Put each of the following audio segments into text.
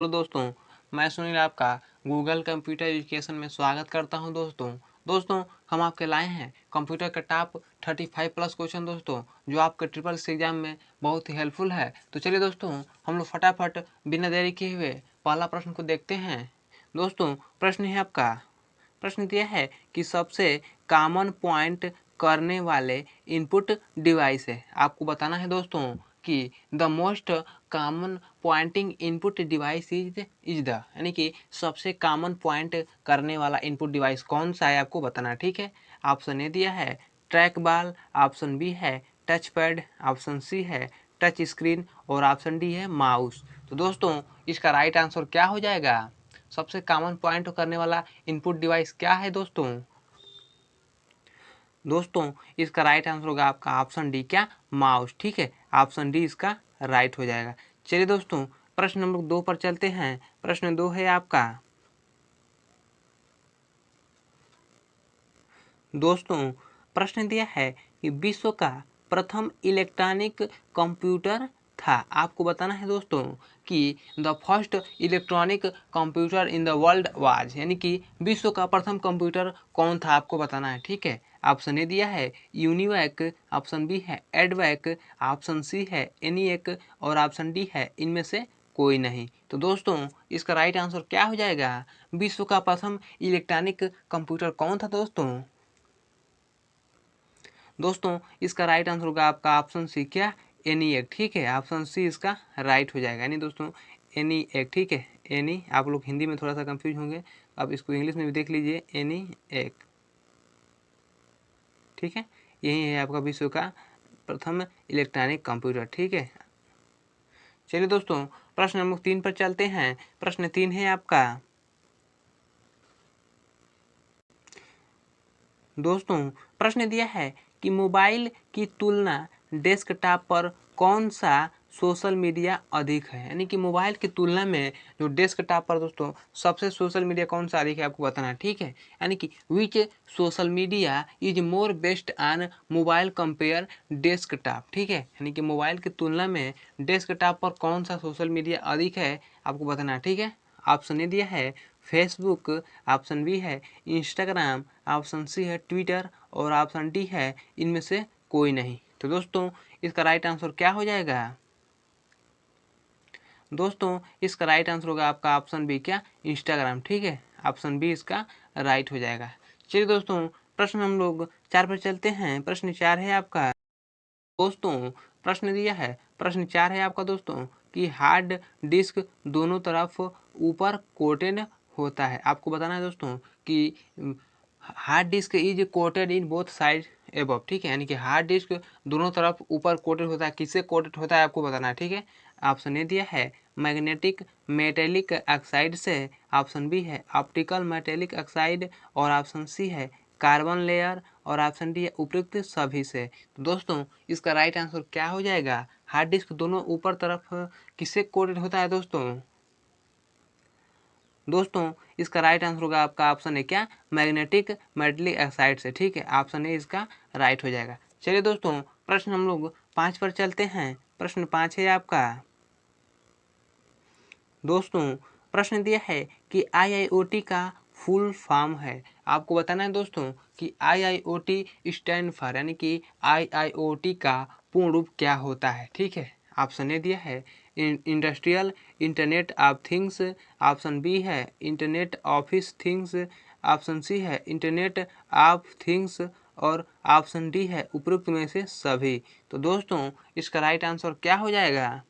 Hello दोस्तों, मैं सुनील आपका गूगल कंप्यूटर एजुकेशन में स्वागत करता हूं। दोस्तों हम आपके लाए हैं कंप्यूटर का टॉप 35 प्लस क्वेश्चन दोस्तों, जो आपके ट्रिपल सी एग्जाम में बहुत ही हेल्पफुल है। तो चलिए दोस्तों, हम लोग फटाफट बिना देरी किए हुए पहला प्रश्न को देखते हैं। दोस्तों प्रश्न है आपका, प्रश्न यह है कि सबसे कॉमन पॉइंट करने वाले इनपुट डिवाइस है। आपको बताना है दोस्तों कि the most common pointing input device is the, यानी कि सबसे कॉमन पॉइंट करने वाला इनपुट डिवाइस कौन सा है आपको बताना, ठीक है। ऑप्शन ए दिया है ट्रैक बॉल, ऑप्शन बी है टच पैड, ऑप्शन सी है टच स्क्रीन और ऑप्शन डी है माउस। तो दोस्तों इसका राइट आंसर क्या हो जाएगा? सबसे कॉमन पॉइंट करने वाला इनपुट डिवाइस क्या है दोस्तों इसका राइट आंसर होगा आपका ऑप्शन डी, क्या? माउस, ठीक है। ऑप्शन डी इसका राइट हो जाएगा। चलिए दोस्तों प्रश्न नंबर 2 पर चलते हैं। प्रश्न 2 है आपका, दोस्तों प्रश्न दिया है कि विश्व का प्रथम इलेक्ट्रॉनिक कंप्यूटर था। आपको बताना है दोस्तों कि the first electronic computer in the world was, यानी कि विश्व का प्रथम कंप्यूटर कौन था आपको बताना है, ठीक है। ऑप्शन ए दिया है यूनिवैक, ऑप्शन बी है एडवैक, ऑप्शन सी है एनिएक और ऑप्शन डी है इनमें से कोई नहीं। तो दोस्तों इसका राइट आंसर क्या हो जाएगा? विश्व का प्रथम इलेक्ट्रॉनिक कंप्यूटर कौन था दोस्तों इसका राइट आंसर होगा आपका ऑप्शन सी, क्या? एनीएक, ठीक है। ऑप्शन सी इसका राइट हो जाएगा, यानी दोस्तों एनीएक, ठीक है। एनी, आप लोग हिंदी में थोड़ा सा कंफ्यूज होंगे, आप इसको इंग्लिश में भी देख लीजिए, एनीएक, ठीक है। यही है आपका विश्व का प्रथम इलेक्ट्रॉनिक कंप्यूटर, ठीक है। चलिए दोस्तों प्रश्न नंबर 3 पर चलते हैं। प्रश्न 3 है आपका, दोस्तों प्रश्न दिया है कि मोबाइल की तुलना डेस्कटॉप पर कौन सा सोशल मीडिया अधिक है, यानी कि मोबाइल की तुलना में जो डेस्कटॉप पर दोस्तों सबसे सोशल मीडिया कौन सा अधिक है आपको बताना है, ठीक है। यानी कि which social media is more best on mobile compare desktop, ठीक है। यानी कि मोबाइल की तुलना में डेस्कटॉप पर कौन सा सोशल मीडिया अधिक है आपको बताना है, ठीक है। ऑप्शन ए दिया है फेसबुक, ऑप्शन बी है इंस्टाग्राम, ऑप्शन सी है ट्विटर और ऑप्शन डी है इनमें से कोई नहीं। तो दोस्तों इसका राइट आंसर क्या हो जाएगा? दोस्तों इसका राइट आंसर होगा आपका ऑप्शन बी, क्या? इंस्टाग्राम, ठीक है। ऑप्शन बी इसका राइट हो जाएगा। चलिए दोस्तों प्रश्न हम लोग 4 पर चलते हैं। प्रश्न 4 है आपका, दोस्तों प्रश्न दिया है, प्रश्न 4 है आपका दोस्तों कि हार्ड डिस्क दोनों तरफ ऊपर कोटेड होता है। आपको बताना है दोस्तों कि hard disk is quoted in both side above, ठीक है। यानी कि हार्ड डिस्क दोनों तरफ ऊपर कोटेड होता है, किससे कोटेड होता है आपको बताना है, ठीक है। ऑप्शन ए दिया है मैग्नेटिक मेटेलिक ऑक्साइड से, ऑप्शन बी है ऑप्टिकल मेटेलिक ऑक्साइड और ऑप्शन सी है कार्बन लेयर और ऑप्शन डी है उपयुक्त सभी से। तो दोस्तों इसका राइट आंसर क्या हो जाएगा? हार्ड डिस्क दोनों ऊपर तरफ किससे कोटेड होता है दोस्तों इसका राइट आंसर होगा आपका ऑप्शन है, क्या? मैग्नेटिक मेटलिक ऑक्साइड से, ठीक है। ऑप्शन ए इसका राइट हो जाएगा। चलिए दोस्तों प्रश्न हम लोग 5 पर चलते हैं। प्रश्न 5 है आपका, दोस्तों प्रश्न दिया है कि आईआईओटी का फुल फॉर्म है। आपको बताना है दोस्तों कि आईआईओटी स्टैंड फॉर, यानी कि आईआईओटी का पूर्ण रूप क्या होता है, ठीक है। ऑप्शन ए दिया है industrial internet of things, option B है internet office things, option C है इंटरनेट ऑफ थिंग्स और ऑप्शन डी है उपरोक्त में से सभी। तो दोस्तों इसका राइट आंसर क्या हो जाएगा?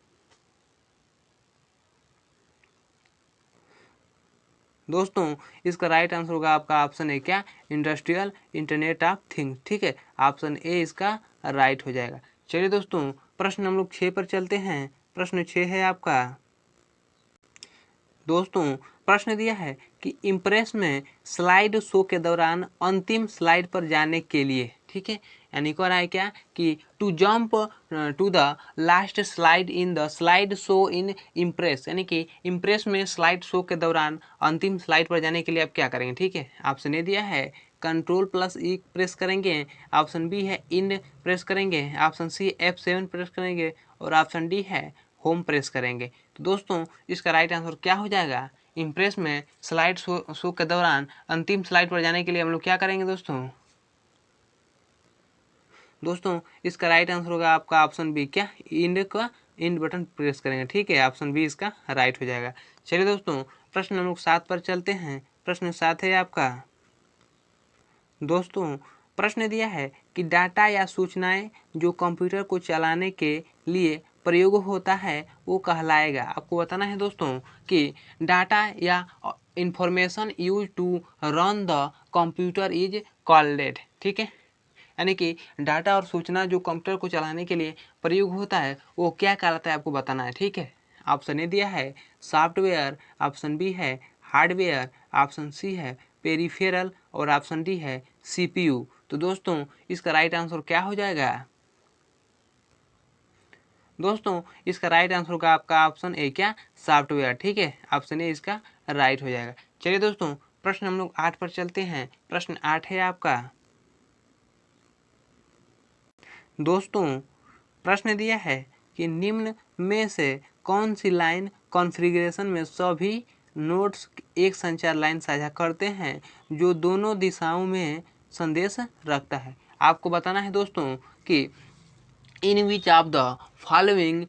दोस्तों इसका राइट आंसर होगा आपका ऑप्शन है, क्या? इंडस्ट्रियल इंटरनेट ऑफ थिंग्स, ठीक है। ऑप्शन ए इसका राइट हो जाएगा। चलिए दोस्तों प्रश्न हम लोग 6 पर चलते हैं। प्रश्न 6 है आपका, दोस्तों प्रश्न दिया है कि इम्प्रेस में स्लाइड शो के दौरान अंतिम स्लाइड पर जाने के लिए, ठीक है। यानी कह रहा है क्या कि to jump to the last slide in the slide show in Impress, यानी कि इम्प्रेस में स्लाइड शो के दौरान अंतिम स्लाइड पर जाने के लिए आप क्या करेंगे, ठीक है। ऑप्शन ए दिया है कंट्रोल प्लस ई प्रेस करेंगे, ऑप्शन बी है इन प्रेस करेंगे, ऑप्शन सी F7 प्रेस करेंगे और ऑप्शन डी है होम प्रेस करेंगे। तो दोस्तों इसका राइट आंसर क्या हो जाएगा? इम्प्रेस में स्लाइड शो के दौरान अंतिम स्लाइड पर जाने के लिए हम लोग क्या करेंगे दोस्तों? दोस्तों इसका राइट आंसर होगा आपका ऑप्शन बी, क्या? इंड बटन प्रेस करेंगे। ठीक है, ऑप्शन बी इसका राइट हो जाएगा। चलिए दोस्तों प्रश्न नंबर 7 पर चलते हैं। प्रश्न 7 है आपका, दोस्तों प्रश्न दिया है कि डाटा या सूचनाएं जो कंप्यूटर को चलाने के लिए प्रयोग होता है वो कहलाएगा। आपको बताना है दोस्तों कि डाटा या information use to run the computer is called. ठीक है, यानी कि डाटा और सूचना जो कंप्यूटर को चलाने के लिए प्रयोग होता है वो क्या कहलाता है, आपको बताना है। ठीक है, ऑप्शन ए दिया है सॉफ्टवेयर, ऑप्शन बी है हार्डवेयर, ऑप्शन सी है पेरिफेरल और ऑप्शन डी है सीपीयू। तो दोस्तों इसका राइट आंसर क्या हो जाएगा? दोस्तों इसका राइट आंसर होगा आपका ऑप्शन ए, क्या? सॉफ्टवेयर। ठीक है, ऑप्शन ए इसका राइट हो जाएगा। चलिए दोस्तों प्रश्न हम लोग 8 पर चलते हैं। प्रश्न 8 है आपका, दोस्तों प्रश्न दिया है कि निम्न में से कौन सी लाइन कॉन्फ़िगरेशन में सभी नोड्स एक संचार लाइन साझा करते हैं जो दोनों दिशाओं में संदेश रखता है। आपको बताना है दोस्तों कि in which of the following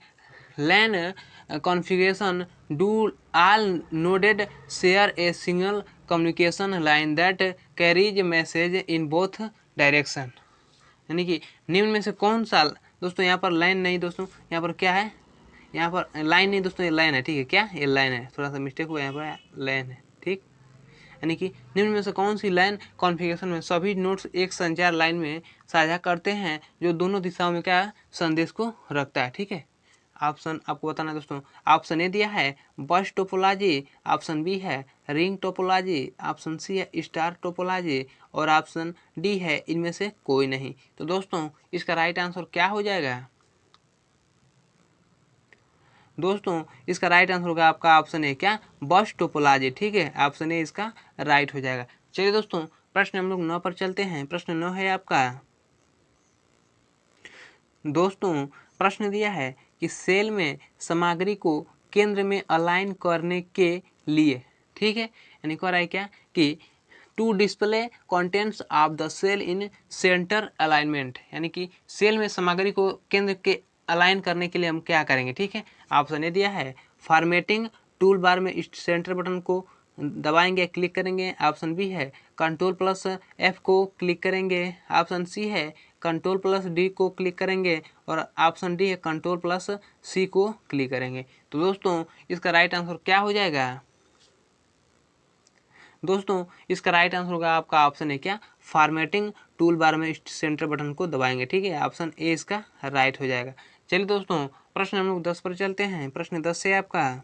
line configuration do all nodes share a single communication line that carries message in both direction. यानी कि निम्न में से कौन सा, दोस्तों यहाँ पर लाइन नहीं दोस्तों, यहाँ पर क्या है? यहाँ पर लाइन नहीं दोस्तों, ये लाइन है। ठीक है, क्या? ये लाइन है, थोड़ा सा मिस्टेक हुआ, यहाँ पर लाइन है। ठीक, यानी कि निम्न में से कौन सी लाइन कॉन्फ़िगरेशन में सभी नोड्स एक संचार लाइन में साझा करते हैं जो दोनों दिशाओं में क्या संदेश को रखता है। ठीक है, ऑप्शन आपको बताना है दोस्तों। ऑप्शन ए दिया है बस टोपोलॉजी, ऑप्शन बी है रिंग टोपोलॉजी, ऑप्शन सी है स्टार टोपोलॉजी और ऑप्शन डी है इनमें से कोई नहीं। तो दोस्तों इसका राइट आंसर क्या हो जाएगा? दोस्तों इसका राइट आंसर होगा आपका ऑप्शन ए, क्या? बस टोपोलॉजी। ठीक है, ऑप्शन ए इसका राइट हो जाएगा। चलिए दोस्तों प्रश्न हम लोग 9 पर चलते हैं। प्रश्न 9 है आपका, दोस्तों प्रश्न दिया है कि सेल में सामग्री को केंद्र में अलाइन करने के लिए, ठीक है, यानी कह रहा है क्या कि to display contents of the cell in centre alignment, यानी कि सेल में सामग्री को केंद्र के अलाइन करने के लिए हम क्या करेंगे। ठीक है, ऑप्शन ए दिया है फॉर्मेटिंग, टूल बार में सेंटर बटन को दबाएंगे, क्लिक करेंगे। ऑप्शन बी है कंट्रोल प्लस एफ को क्लिक करेंगे। ऑप्शन सी है कंट्रोल प्लस डी को क्लिक करेंगे और ऑप्शन डी है कंट्रोल प्लस सी को क्लिक करेंगे। तो दोस्तों इसका राइट आंसर क्या हो जाएगा? दोस्तों इसका राइट आंसर होगा आपका ऑप्शन है, क्या? फॉर्मेटिंग, टूल बार में सेंटर बटन को दबाएंगे। ठीक है, ऑप्शन ए इसका राइट हो जाएगा। चलिए दोस्तों प्रश्न हम लोग 10 पर चलते हैं। प्रश्न 10 से आपका,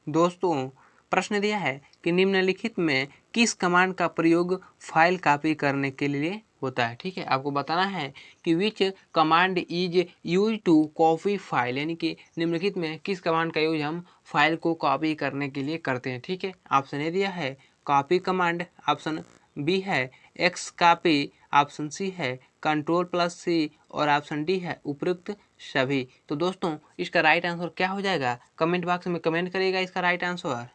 दोस्तों प्रश्न दिया है कि निम्नलिखित में किस कमांड का प्रयोग फाइल कॉपी करने के लिए होता है। ठीक है, आपको बताना है कि which command is use to copy file, यानी कि निम्नलिखित में किस कमांड का यूज हम फाइल को कॉपी करने के लिए करते हैं। ठीक है, ऑप्शन ए दिया है कॉपी कमांड, ऑप्शन बी है एक्स कॉपी, ऑप्शन सी है कंट्रोल प्लस सी और ऑप्शन डी है उपयुक्त सभी। तो दोस्तों इसका राइट आंसर क्या हो जाएगा? कमेंट बॉक्स में कमेंट करिएगा इसका राइट आंसर।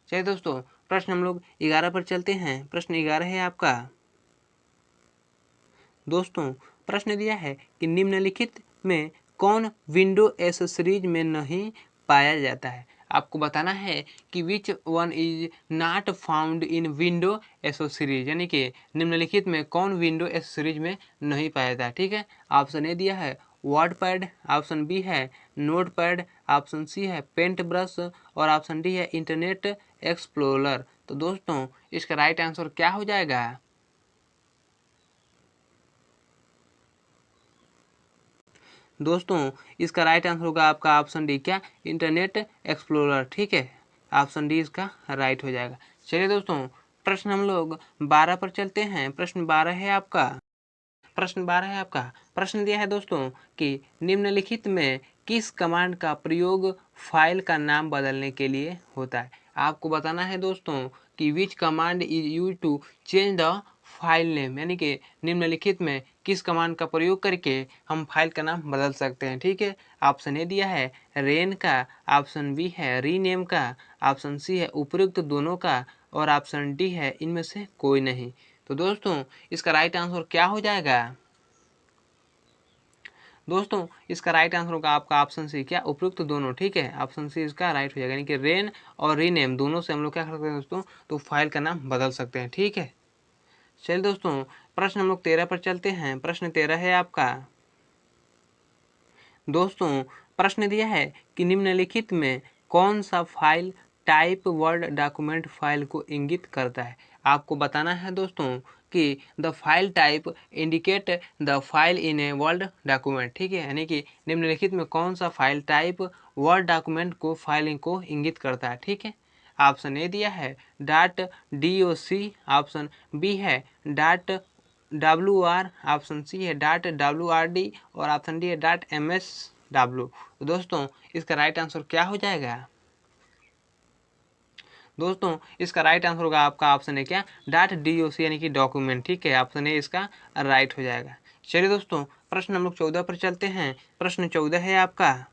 चलिए दोस्तों प्रश्न हम लोग 11 पर चलते हैं। प्रश्न 11 है आपका, दोस्तों प्रश्न दिया है कि निम्नलिखित में कौन विंडो एसेसरीज में नहीं पाया जाता है। आपको बताना है कि which one is not found in window accessories, यानी कि निम्नलिखित में कौन विंडो एसेसरीज में नहीं पाया जाता है। ठीक है, ऑप्शन ए दिया है वर्ड पैड, ऑप्शन बी है नोट पैड, ऑप्शन सी है पेंट ब्रश और ऑप्शन डी है इंटरनेट एक्सप्लोरर। तो दोस्तों इसका राइट आंसर क्या हो जाएगा? दोस्तों इसका राइट आंसर होगा आपका ऑप्शन डी, क्या? Internet explorer. ठीक है, ऑप्शन डी इसका राइट हो जाएगा। चलिए दोस्तों प्रश्न हम लोग 12 पर चलते हैं। प्रश्न 12 है आपका, प्रश्न 12 है आपका, प्रश्न दिया है दोस्तों कि निम्नलिखित में किस कमांड का प्रयोग फाइल का नाम बदलने के लिए होता है। आपको बताना है दोस्तों कि which command is use to change the file name, यानी कि निम्नलिखित में किस कमांड का प्रयोग करके हम फाइल का नाम बदल सकते हैं। ठीक है, ऑप्शन ए दिया है रेन का, ऑप्शन बी है रीनेम का, ऑप्शन सी है उपयुक्त दोनों का, और ऑप्शन डी है इनमें से कोई नहीं। तो दोस्तों इसका राइट आंसर क्या हो जाएगा? दोस्तों इसका राइट आंसर होगा आपका ऑप्शन सी, क्या उपयुक्त दोनों। ठीक है, ऑप्शन सी इसका राइट हो जाएगा, यानी कि रेन और रीनेम दोनों से हम लोग क्या कर सकते हैं दोस्तों, तो फाइल का नाम बदल सकते हैं। ठीक है, चलिए दोस्तों प्रश्न हम लोग 13 पर चलते हैं। प्रश्न 13 है आपका। दोस्तों प्रश्न दिया है कि निम्नलिखित में कौन सा file type word document file को इंगित करता है। आपको बताना है दोस्तों कि the file type indicate the file in a word document. ठीक है, यानी कि निम्नलिखित में कौन सा फाइल टाइप वर्ड डॉक्यूमेंट को फाइलिंग को इंगित करता है। ठीक है, ऑप्शन ए दिया है .doc, ऑप्शन बी है .wr, ऑप्शन सी है .wrd, और ऑप्शन डी है .msw। तो दोस्तों इसका राइट आंसर क्या हो जाएगा? दोस्तों इसका राइट आंसर होगा आपका ऑप्शन है क्या .doc, यानी कि डॉक्यूमेंट। ठीक है, ऑप्शन ए इसका राइट हो जाएगा। चलिए दोस्तों प्रश्न हम लोग 14 पर चलते हैं। प्रश्न 14 है आपका।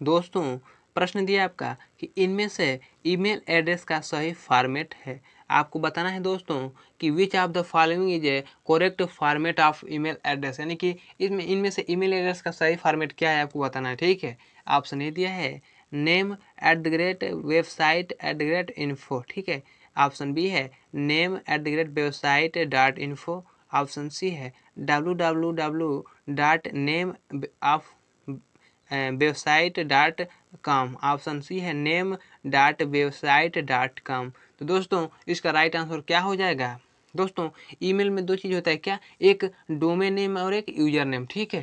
दोस्तों प्रश्न दिया आपका कि इनमें से ईमेल एड्रेस का सही फॉर्मेट है। आपको बताना है दोस्तों कि विच of the following is A correct format of email address, यानी कि इसमें इनमें से ईमेल एड्रेस का सही फॉर्मेट क्या है आपको बताना है। ठीक है, ऑप्शन ए दिया है name@website@info। ठीक है, ऑप्शन बी है name@website.info, ऑप्शन सी है www.name of website.com, option C है name.website.com। तो दोस्तों इसका राइट आंसर क्या हो जाएगा? दोस्तों ईमेल में दो चीज़ होता है, क्या, एक डोमेन नेम और एक यूजर नेम। ठीक है,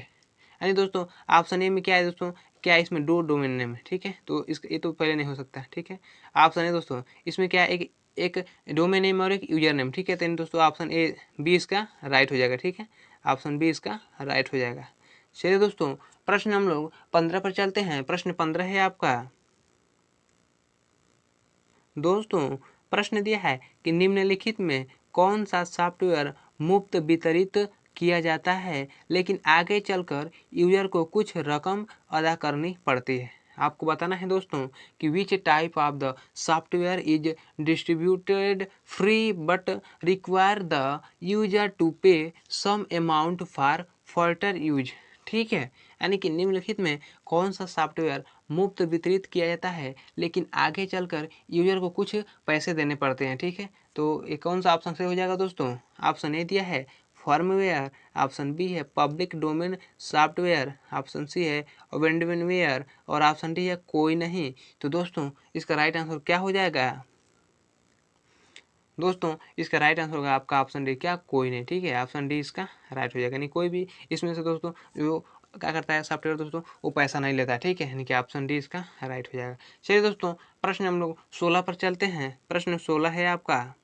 यानी दोस्तों ऑप्शन ए में क्या है दोस्तों, क्या है इसमें दो डोमेन नेम है। ठीक है, तो इस ये तो पहले नहीं हो सकता। ठीक है, ऑप्शन है दोस्तों इसमें क्या है, एक एक डोमेन नेम और एक यूजर नेम। ठीक है, तो दोस्तों ऑप्शन ए बी इसका राइट हो जाएगा। ठीक है, ऑप्शन बी इसका राइट हो जाएगा। चलिए दोस्तों प्रश्न हम लोग 15 पर चलते हैं। प्रश्न 15 है आपका। दोस्तों प्रश्न दिया है कि निम्नलिखित में कौन सा सॉफ्टवेयर मुफ्त वितरित किया जाता है लेकिन आगे चलकर यूजर को कुछ रकम अदा करनी पड़ती है। आपको बताना है दोस्तों कि which type of the software is distributed free but require the user to pay some amount for further use. ठीक है, यानी कि निम्नलिखित में कौन सा सॉफ्टवेयर मुफ्त वितरित किया जाता है लेकिन आगे चलकर यूजर को कुछ पैसे देने पड़ते हैं। ठीक है, तो ये कौन सा ऑप्शन से हो जाएगा दोस्तों? ऑप्शन ए दिया है फर्मवेयर, ऑप्शन बी है public domain software, option C है अबेंडमेंटवेयर, और ऑप्शन डी है कोई नहीं। तो दोस्तों इसका राइट आंसर क्या हो जाएगा? दोस्तों इसका राइट आंसर होगा आपका ऑप्शन डी, क्या, कोई नहीं। ठीक है, ऑप्शन डी इसका राइट हो जाएगा, यानी कोई भी इसमें से दोस्तों जो क्या करता है सॉफ्टवेयर दोस्तों, वो पैसा नहीं लेता है। ठीक है, यानी कि ऑप्शन डी इसका राइट हो जाएगा। चलिए दोस्तों प्रश्न हम लोग 16 पर चलते हैं। प्रश्न 16 है आपका।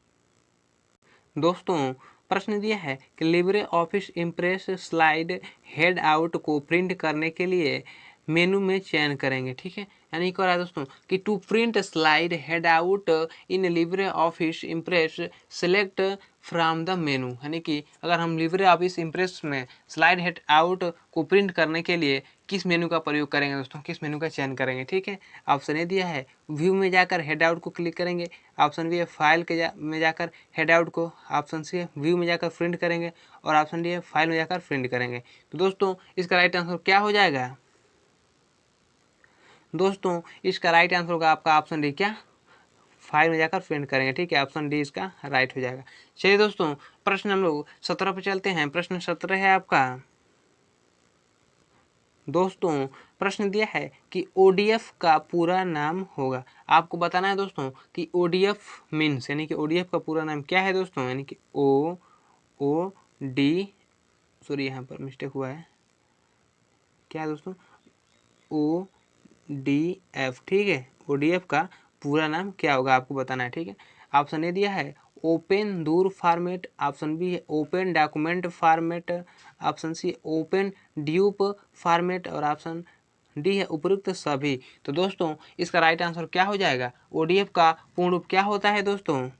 दोस्तों प्रश्न दिया है कि Libre office Impress slide handout को प्रिंट करने के लिए मेनू में चयन करेंगे। ठीक है, यानी क्या है दोस्तों कि to print slide handout in LibreOffice Impress select from the menu, यानी कि अगर हम लिब्रे ऑफिस इम्प्रेस में स्लाइड हेड आउट को प्रिंट करने के लिए किस मेनू का प्रयोग करेंगे दोस्तों, किस मेनू का चयन करेंगे। ठीक है, ऑप्शन ए दिया है व्यू में जाकर हेड आउट को क्लिक करेंगे, ऑप्शन बी है फाइल के में जाकर हेड आउट को, ऑप्शन सी है व्यू में जाकर प्रिंट करेंगे, और ऑप्शन डी है फाइल में जाकर प्रिंट करेंगे। तो दोस्तों इसका राइट आंसर क्या हो जाएगा? दोस्तों इसका राइट आंसर होगा आपका ऑप्शन डी, क्या, फाइल में जाकर प्रिंट करेंगे। ठीक है, ऑप्शन डी इसका राइट हो जाएगा। चलिए दोस्तों प्रश्न हम लोग 17 पर चलते हैं। प्रश्न 17 है आपका। दोस्तों प्रश्न दिया है कि ओडीएफ का पूरा नाम होगा। आपको बताना है दोस्तों कि ओडीएफ मीन्स, यानी कि ओडीएफ का पूरा नाम क्या है दोस्तों, यानी कि ओ डी, सॉरी यहाँ पर मिस्टेक हुआ है, क्या है दोस्तों, ओ डी एफ। ठीक है, ओडीएफ का पूरा नाम क्या होगा आपको बताना है। ठीक है, ऑप्शन ए दिया है open door format, option B है open document format, option C open dupe format, और ऑप्शन डी है उपयुक्त सभी। तो दोस्तों इसका राइट आंसर क्या हो जाएगा? ओडीएफ का पूर्ण रूप क्या होता है दोस्तों?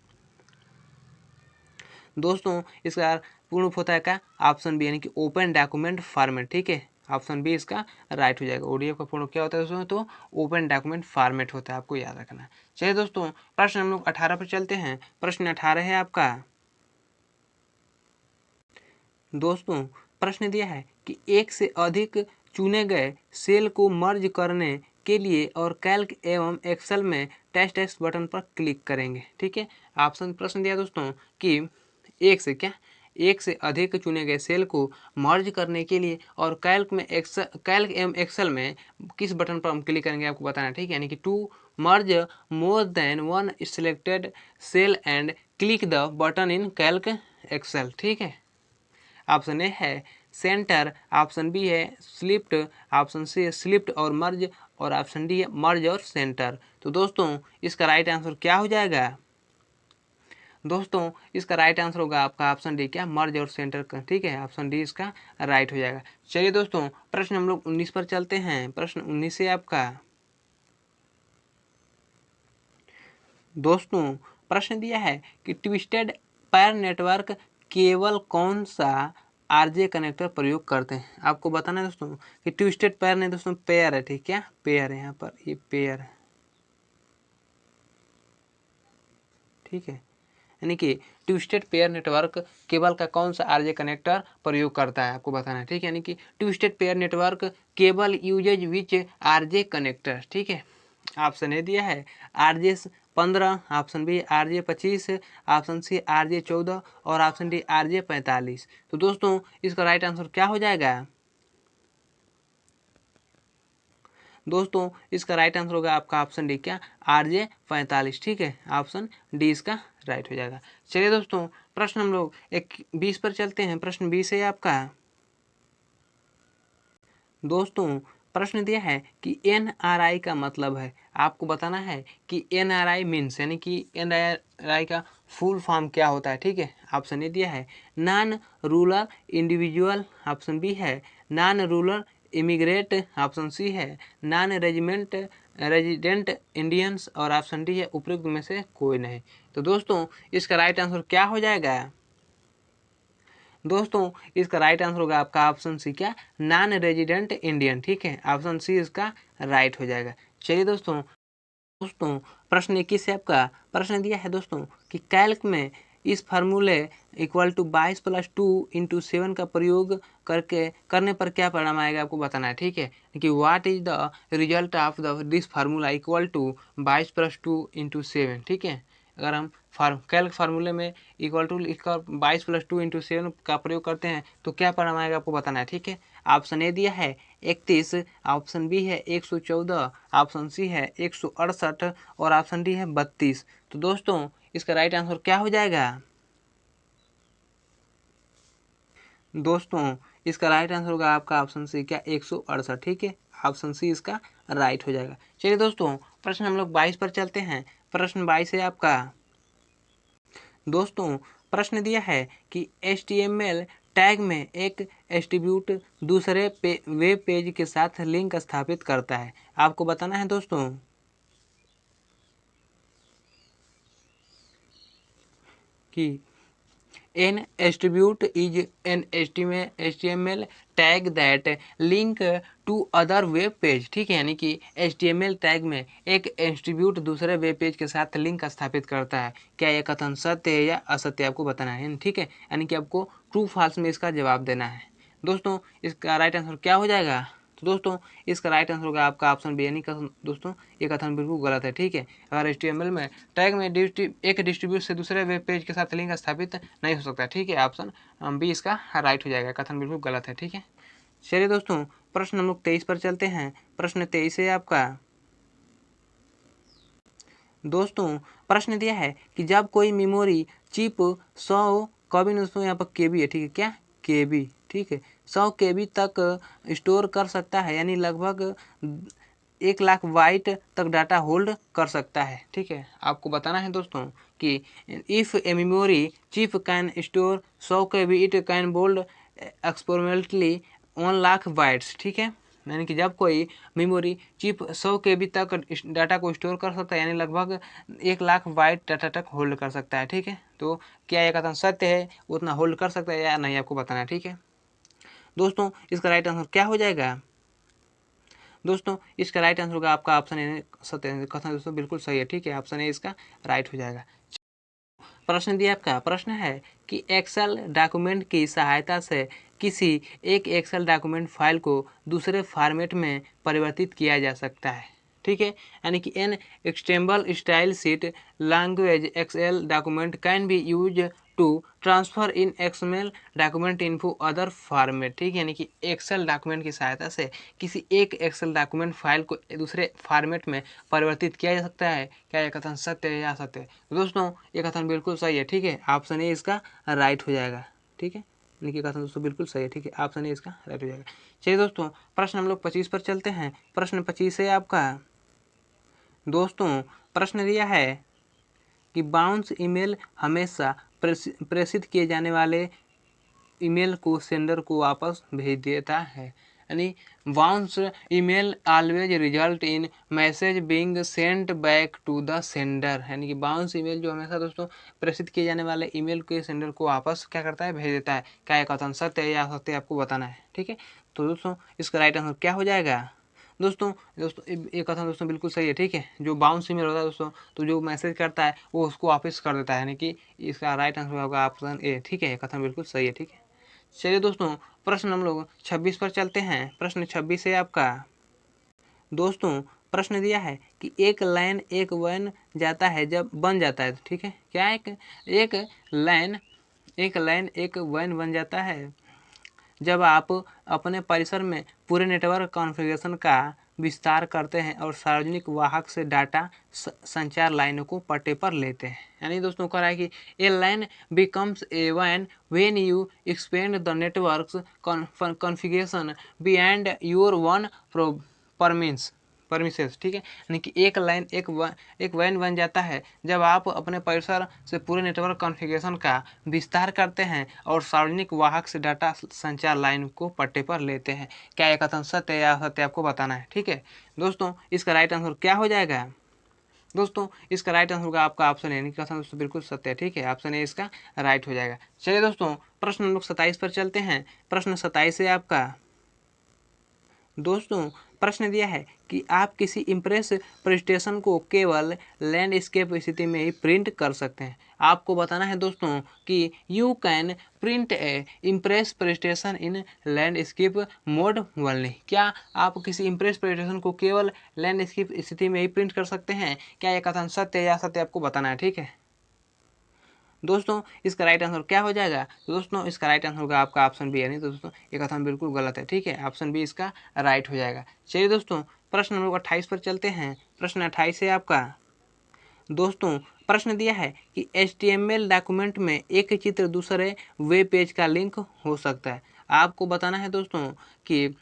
दोस्तों इसका पूर्ण रूप होता है क्या? ऑप्शन बी यानी कि ओपन डॉक्यूमेंट फॉर्मेट। ठीक है, ऑप्शन बी इसका राइट हो जाएगा। ओडीएफ का पूर्ण क्या होता है दोस्तों? तो ओपन डॉक्यूमेंट फॉर्मेट होता है, आपको याद रखना है। चलिए दोस्तों प्रश्न हम लोग 18 पर चलते हैं। प्रश्न 18 है आपका। दोस्तों प्रश्न दिया है कि एक से अधिक चुने गए सेल को मर्ज करने के लिए और कैल्क एवं एक्सेल में टेस्ट टेक्स्ट बटन पर क्लिक करेंगे। ठीक है, ऑप्शन प्रश्न दिया दोस्तों कि एक से अधिक चुने गए सेल को मर्ज करने के लिए और कैल्क एवं एक्सेल में किस बटन पर हम क्लिक करेंगे, आपको बताना है। ठीक है, यानी कि to merge more than one selected cell and click the button in Calc Excel. ठीक है, ऑप्शन ए है सेंटर, ऑप्शन बी है स्लिप्ट, ऑप्शन सी है स्लिप्ट और मर्ज, और ऑप्शन डी है मर्ज और सेंटर। तो दोस्तों इसका राइट आंसर क्या हो जाएगा? दोस्तों इसका राइट आंसर होगा आपका ऑप्शन डी, क्या? मर्ज और सेंटर का। ठीक है, ऑप्शन डी इसका राइट हो जाएगा। चलिए दोस्तों प्रश्न हम लोग 19 पर चलते हैं। प्रश्न 19 है आपका। दोस्तों प्रश्न दिया है कि ट्विस्टेड पैर नेटवर्क केवल कौन सा आरजे कनेक्टर प्रयोग करते हैं? आपको बताना है दोस्तों कि ट्विस्टेड पैर नहीं दोस्तों, पेयर है। ठीक है, पेयर है, यहाँ पर ये पेयर है। ठीक है, यानी कि ट्विस्टेड पेयर नेटवर्क केबल का कौन सा आरजे कनेक्टर प्रयोग करता है, आपको बताना है। ठीक है, यानी कि twisted pair network cable uses which RJ connector. ठीक है, ऑप्शन ए दिया है RJ 15, option B RJ 25, option C RJ 14 और ऑप्शन डी आरजे 45। तो दोस्तों इसका राइट आंसर क्या हो जाएगा? दोस्तों इसका राइट आंसर होगा आपका ऑप्शन डी, क्या? आरजे 45। ठीक है, ऑप्शन डी इसका राइट हो जाएगा। चलिए दोस्तों प्रश्न हम लोग 20 पर चलते हैं। प्रश्न 20 है आपका। दोस्तों प्रश्न दिया है कि एनआरआई का मतलब है, आपको बताना है कि एनआरआई मीन्स यानी कि एनआरआई का फुल फॉर्म क्या होता है। ठीक है, ऑप्शन ए दिया है non rural individual, option B है non rural immigrate, option C है नॉन रेजिडेंट इंडियंस और ऑप्शन डी है उपयुक्त में से कोई नहीं। तो दोस्तों इसका राइट आंसर क्या हो जाएगा? दोस्तों इसका राइट आंसर होगा आपका ऑप्शन सी, क्या? Non resident Indian. ठीक है, ऑप्शन सी इसका राइट हो जाएगा। चलिए दोस्तों प्रश्न 21 है आपका। प्रश्न दिया है दोस्तों कि कैल्क में इस फार्मूले इक्वल टू 22+2 × 7 का प्रयोग करने पर क्या परिणाम आएगा, आपको बताना है। ठीक है, कि what is the result of this formula equal to 22+2 × 7। ठीक है, अगर हम कैल्क फार्मूले में इक्वल टू लिखकर 22+2 × 7 का प्रयोग करते हैं तो क्या परिणाम आएगा, आपको बताना है। ठीक है, ऑप्शन ए दिया है 31, ऑप्शन बी है 114, ऑप्शन सी है 168 और ऑप्शन डी है 32। तो दोस्तों इसका राइट आंसर क्या हो जाएगा? दोस्तों इसका राइट आंसर होगा आपका ऑप्शन सी, क्या? 168। ठीक है, ऑप्शन सी इसका राइट हो जाएगा। चलिए दोस्तों प्रश्न हम लोग 22 पर चलते हैं। प्रश्न 22 है आपका। दोस्तों प्रश्न दिया है कि HTML टैग में एक एट्रीब्यूट दूसरे वेब पेज के साथ लिंक स्थापित करता है, आपको बताना है दोस्तों कि an attribute is an HTML tag that link to other web page. ठीक है, यानी कि HTML टैग में एक एट्रीब्यूट दूसरे वेब पेज के साथ लिंक स्थापित करता है। क्या यह कथन सत्य है या असत्य, आपको बताना है। ठीक है, यानी कि आपको ट्रू फॉल्स में इसका जवाब देना है। दोस्तों इसका राइट आंसर क्या हो जाएगा? तो दोस्तों इसका राइट आंसर होगा आपका ऑप्शन बी, यानी दोस्तों ये कथन बिल्कुल गलत है। ठीक है, अगर HTML में टैग में एक डिस्ट्रीब्यूट से दूसरे वेब पेज के साथ लिंक स्थापित नहीं हो सकता। ठीक है, ऑप्शन बी इसका राइट हो जाएगा, कथन बिल्कुल गलत है। ठीक है, चलिए दोस्तों प्रश्न हम लोग 23 पर चलते हैं। प्रश्न 23 है आपका। दोस्तों प्रश्न दिया है कि जब कोई मेमोरी चिप 100 कभी दोस्तों यहाँ पर केबी है। ठीक है, क्या? केबी। ठीक है, 100 केबी तक स्टोर कर सकता है, यानी लगभग 1,00,000 बाइट तक डाटा होल्ड कर सकता है। ठीक है, आपको बताना है दोस्तों कि if a memory chip can store 100 KB it can hold experimentally 1,00,000 bytes. ठीक है, यानी कि जब कोई मेमोरी चिप 100 KB तक डाटा को स्टोर कर सकता है, यानी लगभग 1 लाख बाइट डाटा तक होल्ड कर सकता है। ठीक है, तो क्या यह कथन सत्य है, उतना होल्ड कर सकता है या नहीं, आपको बताना है। ठीक है दोस्तों, इसका राइट आंसर क्या हो जाएगा? दोस्तों इसका राइट आंसर होगा आपका ऑप्शन ए सत्य कथन। दोस्तों बिल्कुल सही है। ठीक है, ऑप्शन ए इसका राइट हो जाएगा। प्रश्न दिया आपका, प्रश्न है कि एक्सेल डॉक्यूमेंट की सहायता से किसी एक एक्सेल डॉक्यूमेंट फाइल को दूसरे फॉर्मेट में परिवर्तित किया जा सकता है। ठीक है, यानी कि an extensible style sheet language XSL document can be use to transfer in XML document into other format. ठीक है, यानी कि एक्सेल डॉक्यूमेंट की सहायता से किसी एक एक्सेल डॉक्यूमेंट फाइल को दूसरे फॉर्मेट में परिवर्तित किया जा सकता है। क्या यह कथन सत्य है या असत्य है? तो दोस्तों ये कथन बिल्कुल सही है। ठीक है, ऑप्शन ए इसका राइट हो जाएगा। ठीक है, यानी कि कथन दोस्तों बिल्कुल सही है। ठीक है, ऑप्शन ए इसका राइट हो जाएगा। चलिए दोस्तों, प्रश्न हम लोग 25 पर चलते हैं। प्रश्न 25 है आपका। दोस्तों प्रश्न दिया है कि बाउंस ईमेल हमेशा प्रेषित किए जाने वाले ईमेल को सेंडर को वापस भेज देता है। यानी bounce email always result in message being sent back to the sender. यानी कि बाउंस ईमेल जो हमेशा दोस्तों प्रेषित किए जाने वाले ईमेल के सेंडर को वापस क्या करता है, भेज देता है। क्या यह कथन सत्य है या असत्य, आपको बताना है। ठीक है, तो दोस्तों इसका राइट आंसर क्या हो जाएगा? दोस्तों ये कथन दोस्तों बिल्कुल सही है। ठीक है, जो बाउंस ईमेल होता है दोस्तों, तो जो मैसेज करता है वो उसको वापस कर देता है, यानी कि इसका राइट आंसर होगा ऑप्शन ए। ठीक है, कथन बिल्कुल सही है। ठीक है, चलिए दोस्तों, प्रश्न हम लोग 26 पर चलते हैं। प्रश्न 26 है आपका। दोस्तों प्रश्न दिया है कि एक लाइन एक वन जाता है जब बन जाता है। ठीक है, क्या एक लाइन एक वन बन जाता है जब आप अपने परिसर में पूरे नेटवर्क कॉन्फ़िगरेशन का विस्तार करते हैं और सार्वजनिक वाहक से डाटा संचार लाइनों को पट्टे पर लेते हैं। यानी दोस्तों कह रहा है कि ए लाइन बिकम्स ए वैन when you expand the network's configuration beyond your one premises. ठीक है, यानी कि एक लाइन एक वैन बन जाता है जब आप अपने परिसर से पूरे नेटवर्क कॉन्फ़िगरेशन का विस्तार करते हैं और सार्वजनिक वाहक से डाटा संचार लाइन को पट्टे पर लेते हैं। क्या यह कथन सत्य है या असत्य, आपको बताना है। ठीक है दोस्तों, इसका राइट आंसर क्या हो जाएगा? दोस्तों इसका राइट आंसर होगा आपका ऑप्शन ए, कथन दोस्तों बिल्कुल सत्य है। ठीक है, ऑप्शन ए इसका राइट हो जाएगा। चलिए दोस्तों, प्रश्न हम लोग 27 पर चलते हैं। प्रश्न 27 है आपका। दोस्तों प्रश्न दिया है कि आप किसी इम्प्रेस प्रेजेंटेशन को केवल लैंडस्केप स्थिति में ही प्रिंट कर सकते हैं। आपको बताना है दोस्तों कि you can print A impress presentation in landscape mode only. क्या आप किसी इम्प्रेस प्रेजेंटेशन को केवल लैंडस्केप स्थिति में ही प्रिंट कर सकते हैं? क्या यह कथन सत्य है या असत्य, आपको बताना है। ठीक है दोस्तों, इसका राइट आंसर क्या हो जाएगा? तो दोस्तों इसका राइट आंसर होगा आपका ऑप्शन बी, यानी तो दोस्तों ये कथन बिल्कुल गलत है। ठीक है, ऑप्शन बी इसका राइट हो जाएगा। चलिए दोस्तों, प्रश्न नंबर 28 पर चलते हैं। प्रश्न 28 है आपका। दोस्तों प्रश्न दिया है कि HTML डॉक्यूमेंट में एक चित्र दूसरे वेब पेज का लिंक हो सकता है। आपको बताना है दोस्तों कि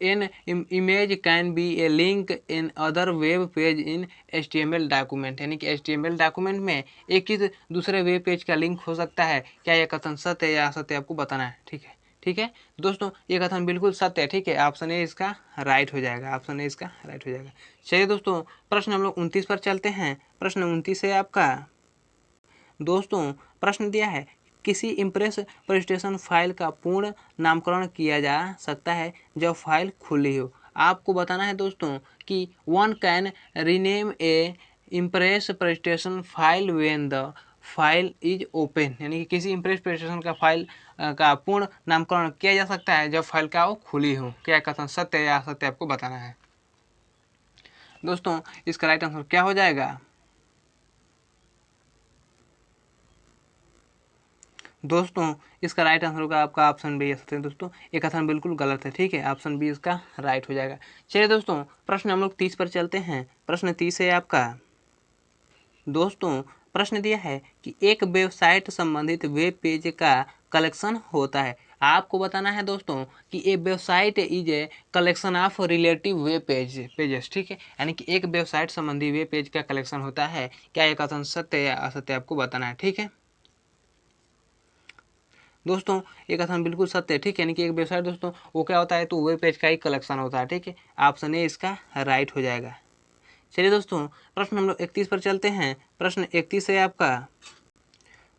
an image can be a link in other web page in HTML document. यानी कि HTML डॉक्यूमेंट में एक चीज़ दूसरे वेब पेज का लिंक हो सकता है। क्या यह कथन सत्य है या असत्य, आपको बताना है। ठीक है दोस्तों, ये कथन बिल्कुल सत्य है। ठीक है, ऑप्शन ए इसका राइट हो जाएगा। ऑप्शन ए इसका राइट हो जाएगा। चलिए दोस्तों, प्रश्न हम लोग 29 पर चलते हैं। प्रश्न 29 है आपका। दोस्तों प्रश्न दिया है किसी इम्प्रेस प्रेजेंटेशन फाइल का पूर्ण नामकरण किया जा सकता है जब फाइल खुली हो। आपको बताना है दोस्तों कि one can rename A impress presentation file when the file is open. यानी कि किसी इम्प्रेस प्रेजेंटेशन का फाइल का पूर्ण नामकरण किया जा सकता है जब फाइल का वो खुली हो। क्या कथन सत्य है या असत्य, आपको बताना है। दोस्तों इसका राइट आंसर क्या हो जाएगा? दोस्तों इसका राइट आंसर होगा आपका ऑप्शन बी सकते हैं। दोस्तों ये कथन बिल्कुल गलत है। ठीक है, ऑप्शन बी इसका राइट हो जाएगा। चलिए दोस्तों, प्रश्न हम लोग 30 पर चलते हैं। प्रश्न 30 है आपका। दोस्तों प्रश्न दिया है कि एक वेबसाइट संबंधित वेब पेज का कलेक्शन होता है। आपको बताना है दोस्तों कि a website is a collection of relative web pages. ठीक है, यानी कि एक वेबसाइट संबंधी वेब पेज का कलेक्शन होता है। क्या यह कथन सत्य या असत्य, आपको बताना है। ठीक है दोस्तों ये कथन बिल्कुल सत्य है, ठीक है। यानी कि एक वेबसाइट दोस्तों वो क्या होता है, तो वेब पेज का ही कलेक्शन होता है, ठीक है। ऑप्शन ए इसका राइट हो जाएगा। चलिए दोस्तों प्रश्न हम लोग 31 पर चलते हैं। प्रश्न 31 है आपका।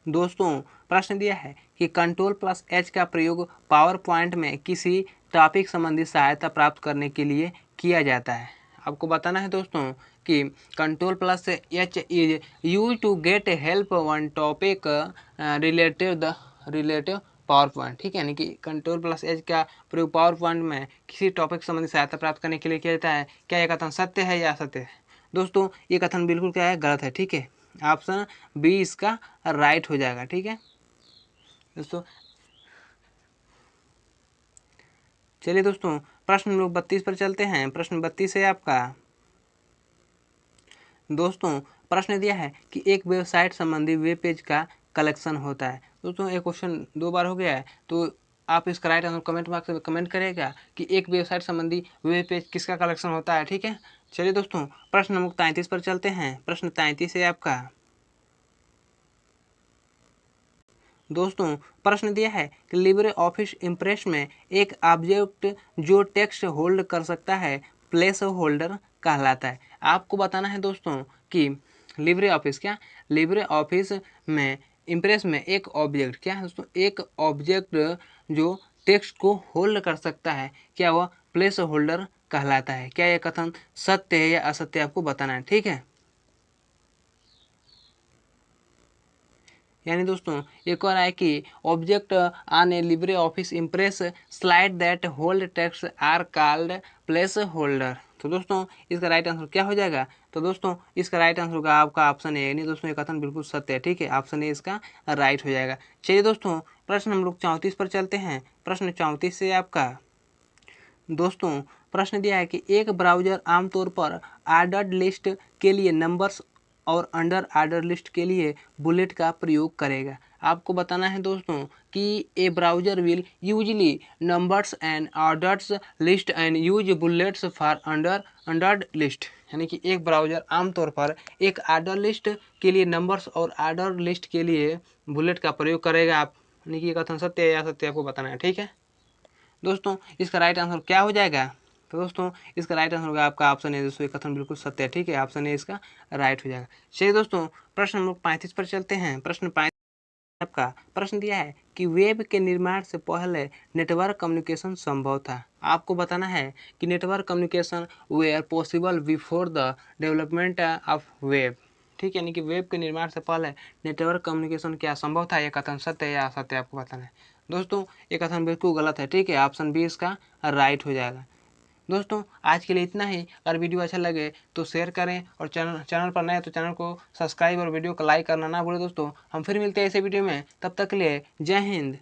दोस्तों प्रश्न दिया है कि Ctrl+H का प्रयोग पावर पॉइंट में किसी टॉपिक संबंधी सहायता प्राप्त करने के लिए किया जाता है। आपको बताना है दोस्तों कि Ctrl+H is use to get help one topic relative PowerPoint, ठीक है। यानी कि Ctrl+H का प्रयोग पावर पॉइंट में किसी टॉपिक संबंधी सहायता प्राप्त करने के लिए किया जाता है। क्या यह कथन सत्य है या असत्य है? दोस्तों ये कथन बिल्कुल क्या है, गलत है, ठीक है। ऑप्शन बी इसका राइट हो जाएगा, ठीक है दोस्तों। चलिए दोस्तों प्रश्न लोग 32 पर चलते हैं। प्रश्न 32 है आपका। दोस्तों प्रश्न दिया है कि एक वेबसाइट संबंधी वेब पेज का कलेक्शन होता है। दोस्तों ये क्वेश्चन 2 बार हो गया है, तो आप इसका राइट आंसर कमेंट बॉक्स में कमेंट करेगा कि एक वेबसाइट संबंधी वेब पेज किसका कलेक्शन होता है, ठीक है। चलिए दोस्तों प्रश्न नंबर 33 पर चलते हैं। प्रश्न 33 है आपका। दोस्तों प्रश्न दिया है कि लिब्रे ऑफिस इम्प्रेस में एक ऑब्जेक्ट जो टेक्स्ट होल्ड कर सकता है प्लेस होल्डर कहलाता है। आपको बताना है दोस्तों कि लिब्रे ऑफिस में इम्प्रेस में एक ऑब्जेक्ट क्या है दोस्तों, एक ऑब्जेक्ट जो टेक्स्ट को होल्ड कर सकता है, क्या वह प्लेस होल्डर कहलाता है। क्या यह कथन सत्य है या असत्य, आपको बताना है, ठीक है। यानी दोस्तों एक और है कि object on a LibreOffice Impress slide that hold text are called placeholder. तो दोस्तों इसका राइट आंसर क्या हो जाएगा? तो दोस्तों इसका राइट आंसर होगा आपका ऑप्शन ए। नहीं दोस्तों ये कथन बिल्कुल सत्य है, ठीक है। ऑप्शन ए इसका राइट हो जाएगा। चलिए दोस्तों प्रश्न हम लोग 34 पर चलते हैं। प्रश्न 34 से आपका। दोस्तों प्रश्न दिया है कि एक ब्राउज़र आमतौर पर ऑर्डर्ड लिस्ट के लिए नंबर्स और अंडर ऑर्डर लिस्ट के लिए बुलेट का प्रयोग करेगा। आपको बताना है दोस्तों कि a browser will usually numbers and orders list and use bullets for unordered list. यानी कि एक ब्राउज़र आमतौर पर एक ऑर्डर लिस्ट के लिए नंबर्स और ऑर्डर लिस्ट के लिए बुलेट का प्रयोग करेगा। आप यानी कि ये कथन सत्य है या असत्य आपको बताना है, ठीक है। दोस्तों इसका राइट आंसर क्या हो जाएगा? तो दोस्तों इसका राइट आंसर होगा आपका ऑप्शन ए। दोस्तों ये कथन बिल्कुल सत्य है, ठीक है। ऑप्शन ए इसका राइट हो जाएगा। चलिए दोस्तों प्रश्न नंबर 35 पर चलते हैं। प्रश्न 35 आपका। प्रश्न दिया है कि वेब के निर्माण से पहले नेटवर्क कम्युनिकेशन संभव था। आपको बताना है कि network communication were possible before the development of web, ठीक है। यानी कि वेब के निर्माण से पहले नेटवर्क कम्युनिकेशन क्या संभव था? यह कथन सत्य है या असत्य आपको बताना है। दोस्तों ये कथन बिल्कुल गलत है, ठीक है। ऑप्शन बी इसका राइट हो जाएगा। दोस्तों आज के लिए इतना ही। अगर वीडियो अच्छा लगे तो शेयर करें और चैनल पर नए हैं तो चैनल को सब्सक्राइब और वीडियो को लाइक करना ना भूलें। दोस्तों हम फिर मिलते हैं ऐसे वीडियो में, तब तक के लिए जय हिंद।